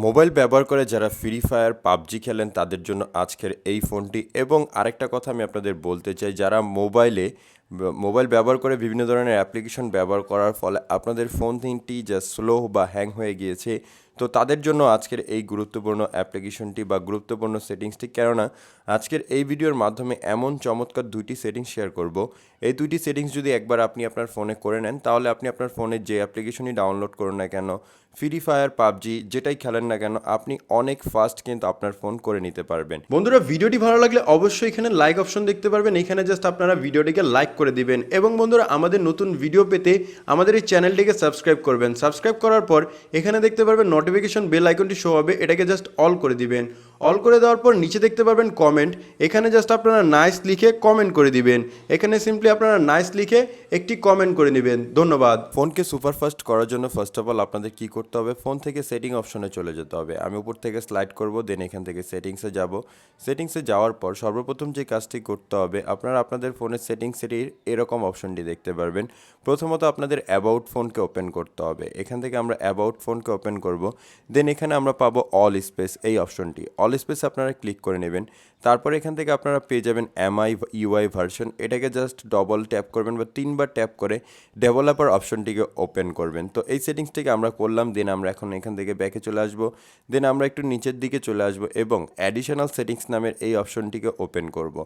Mobile ব্যবহার করে যারা ফ্রি ফায়ার পাবজি খেলেন তাদের জন্য আজকের এই ফোনটি। এবং আরেকটা কথা আমি আপনাদের বলতে চাই, যারা মোবাইল ব্যবহার করে বিভিন্ন ধরনের অ্যাপ্লিকেশন ব্যবহার করার ফলে আপনাদের ফোন তিনটি যা স্লো বা হ্যাং হয়ে গিয়েছে, তো তাদের জন্য আজকের এই গুরুত্বপূর্ণ অ্যাপ্লিকেশনটি বা গুরুত্বপূর্ণ সেটিংসটি। কেননা আজকের এই ভিডিওর মাধ্যমে এমন চমৎকার দুইটি সেটিংস শেয়ার করব, এই দুইটি সেটিংস যদি একবার আপনি আপনার ফোনে করে নেন তাহলে আপনি আপনার ফোনে যে অ্যাপ্লিকেশনই ডাউনলোড করুন না কেন, ফ্রি ফায়ার পাবজি যেটাই খেলেন না কেন, আপনি অনেক ফাস্ট কিন্তু আপনার ফোন করে নিতে পারবেন। বন্ধুরা, ভিডিওটি ভালো লাগলে অবশ্যই এখানে লাইক অপশন দেখতে পারবেন, এখানে জাস্ট আপনারা ভিডিওটিকে লাইক করে দিবেন। এবং বন্ধুরা, আমাদের নতুন ভিডিও পেতে আমাদের এই চ্যানেলটিকে সাবস্ক্রাইব করবেন। সাবস্ক্রাইব করার পর এখানে দেখতে পারবেন নোটিফিকেশন বেল আইকনটি শো হবে, এটাকে জাস্ট অল করে দিবেন। অল করে দেওয়ার পর নিচে দেখতে পারবেন কমেন্ট, এখানে জাস্ট আপনারা নাইস লিখে কমেন্ট করে দিবেন। এখানে সিম্পলি আপনারা নাইস লিখে একটি কমেন্ট করে নেবেন। ধন্যবাদ। ফোনকে সুপারফাস্ট করার জন্য ফার্স্ট অফ অল আপনাদের কী করতে হবে, ফোন থেকে সেটিং অপশনে চলে যেতে হবে। আমি উপর থেকে স্লাইড করব, দেন এখান থেকে সেটিংসে যাব। সেটিংসে যাওয়ার পর সর্বপ্রথম যে কাজটি করতে হবে, আপনারা আপনাদের ফোনের সেটিংসের এরকম অপশনটি দেখতে পারবেন। প্রথমত আপনাদের অ্যাবাউট ফোনকে ওপেন করতে হবে। এখান থেকে আমরা অ্যাবাউট ফোনকে ওপেন করব, দেন এখানে আমরা পাবো অল স্পেস, এই অপশনটি অল স্পেস আপনারা ক্লিক করে নেবেন। তারপর এখান থেকে আপনারা পেয়ে যাবেন এমআই ইউআই ভার্সন, এটাকে জাস্ট ডবল ট্যাপ করবেন বা 3বার ট্যাপ করে ডেভেলপার অপশনটিকে ওপেন করবেন। তো এই সেটিংসটিকে আমরা করলাম, দেন আমরা এখন এখান থেকে ব্যাকে চলে আসব, দেন আমরা একটু নিচের দিকে চলে আসব এবং অ্যাডিশনাল সেটিংস নামের এই অপশনটিকে ওপেন করব।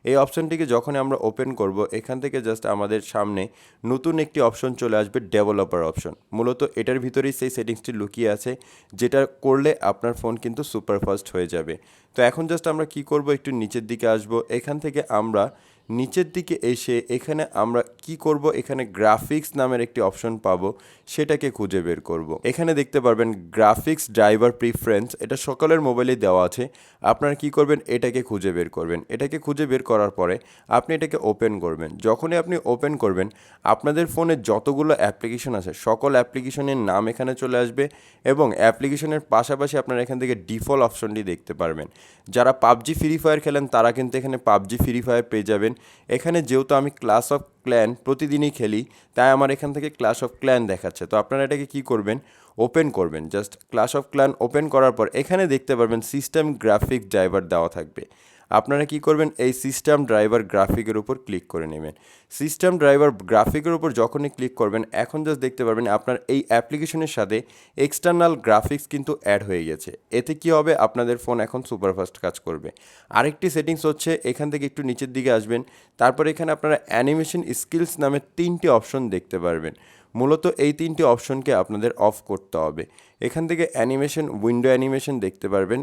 এই অপশনটিকে যখন আমরা ওপেন করব, এখান থেকে জাস্ট আমাদের সামনে নতুন একটি অপশন চলে আসবে, ডেভেলপার অপশন। মূলত এটার ভিতরেই সেই সেটিংসটি লুকিয়ে আছে, যেটা করলে আপনার ফোন কিন্তু সুপারফাস্ট হয়ে যাবে। তো এখন জাস্ট আমরা কি করব, একটু নিচের দিকে আসব। এখান থেকে আমরা নিচের দিকে এসে এখানে আমরা কি করব, এখানে গ্রাফিক্স নামের একটি অপশন পাবো, সেটাকে খুঁজে বের করব। এখানে দেখতে পারবেন গ্রাফিক্স ড্রাইভার প্রিফারেন্স, এটা সকলের মোবাইলে দেওয়া আছে। আপনারা কি করবেন, এটাকে খুঁজে বের করবেন। এটাকে খুঁজে বের করার পরে আপনি এটাকে ওপেন করবেন। যখনই আপনি ওপেন করবেন, আপনাদের ফোনে যতগুলো অ্যাপ্লিকেশন আছে সকল অ্যাপ্লিকেশনের নাম এখানে চলে আসবে এবং অ্যাপ্লিকেশনের পাশাপাশি আপনারা এখান থেকে ডিফল্ট অপশনটি দেখতে পারবেন। যারা পাবজি ফ্রি ফায়ার খেলেন তারা কিন্তু এখানে পাবজি ফ্রি ফায়ার পেয়ে যাবেন। এখানে যেহেতু আমি ক্লাস অফ ক্ল্যান প্রতিদিনই খেলি, তাই আমার এখান থেকে ক্লাস অফ ক্ল্যান দেখাচ্ছে। তো আপনারা এটাকে কী করবেন, ওপেন করবেন। Just class of clan open করার পর এখানে দেখতে পারবেন সিস্টেম গ্রাফিক্স ড্রাইভার দেওয়া থাকবে। আপনারা কি করবেন, এই সিস্টেম ড্রাইভার গ্রাফিকের উপর ক্লিক করে নেবেন। সিস্টেম ড্রাইভার গ্রাফিকের উপর যখনই ক্লিক করবেন, এখন জাস্ট দেখতে পারবেন আপনার এই অ্যাপ্লিকেশনের সাথে এক্সটার্নাল গ্রাফিক্স কিন্তু অ্যাড হয়ে গেছে। এতে কি হবে, আপনাদের ফোন এখন সুপারফাস্ট কাজ করবে। আরেকটি সেটিংস হচ্ছে, এখান থেকে একটু নিচের দিকে আসবেন, তারপর এখানে আপনারা অ্যানিমেশন স্কিলস নামে 3টি অপশন দেখতে পারবেন। মূলত এই 3টি অপশনকে আপনাদের অফ করতে হবে। এখান থেকে অ্যানিমেশন উইন্ডো অ্যানিমেশন দেখতে পারবেন।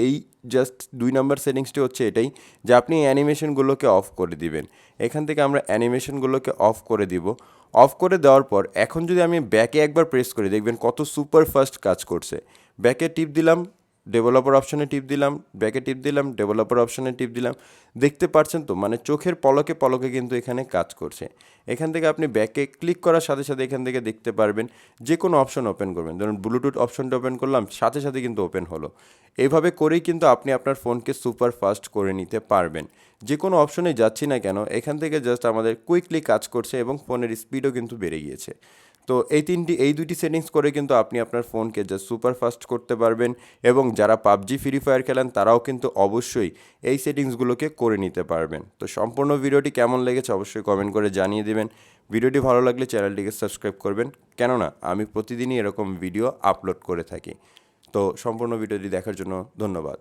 এই জাস্ট 2 নম্বর সেটিংসটি হচ্ছে এটাই, যে আপনি অ্যানিমেশনগুলোকে অফ করে দিবেন। এখান থেকে আমরা অ্যানিমেশনগুলোকে অফ করে দিব। অফ করে দেওয়ার পর এখন যদি আমি ব্যাকে একবার প্রেস করি, দেখবেন কত সুপার ফাস্ট কাজ করছে। ব্যাকে টিপ দিলাম, ডেভেলপার অপশনে টিপ দিলাম, ব্যাকে টিপ দিলাম, ডেভেলপার অপশনে টিপ দিলাম। দেখতে পাচ্ছেন তো, মানে চোখের পলকে পলকে কিন্তু এখানে কাজ করছে। এখান থেকে আপনি ব্যাকে ক্লিক করার সাথে সাথে এখান থেকে দেখতে পারবেন যে কোনো অপশন ওপেন করবেন। ধরুন ব্লুটুথ অপশনটা ওপেন করলাম, সাথে সাথে কিন্তু ওপেন হলো। এইভাবে করেই কিন্তু আপনি আপনার ফোনকে সুপার ফাস্ট করে নিতে পারবেন। যে কোনো অপশনে যাচ্ছি না কেন, এখান থেকে জাস্ট আমাদের কুইকলি কাজ করছে এবং ফোনের স্পিডও কিন্তু বেড়ে গিয়েছে। তো এই দুটি সেটিংস করে কিন্তু আপনি আপনার ফোনকে জাস্ট সুপার ফাস্ট করতে পারবেন। এবং যারা পাবজি ফ্রি ফায়ার খেলেন তারাও কিন্তু অবশ্যই এই সেটিংসগুলোকে করে নিতে পারবেন। তো সম্পূর্ণ ভিডিওটি কেমন লেগেছে অবশ্যই কমেন্ট করে জানিয়ে দেবেন। ভিডিওটি ভালো লাগলে চ্যানেলটিকে সাবস্ক্রাইব করবেন, কেননা আমি প্রতিদিনই এরকম ভিডিও আপলোড করে থাকি। তো সম্পূর্ণ ভিডিওটি দেখার জন্য ধন্যবাদ।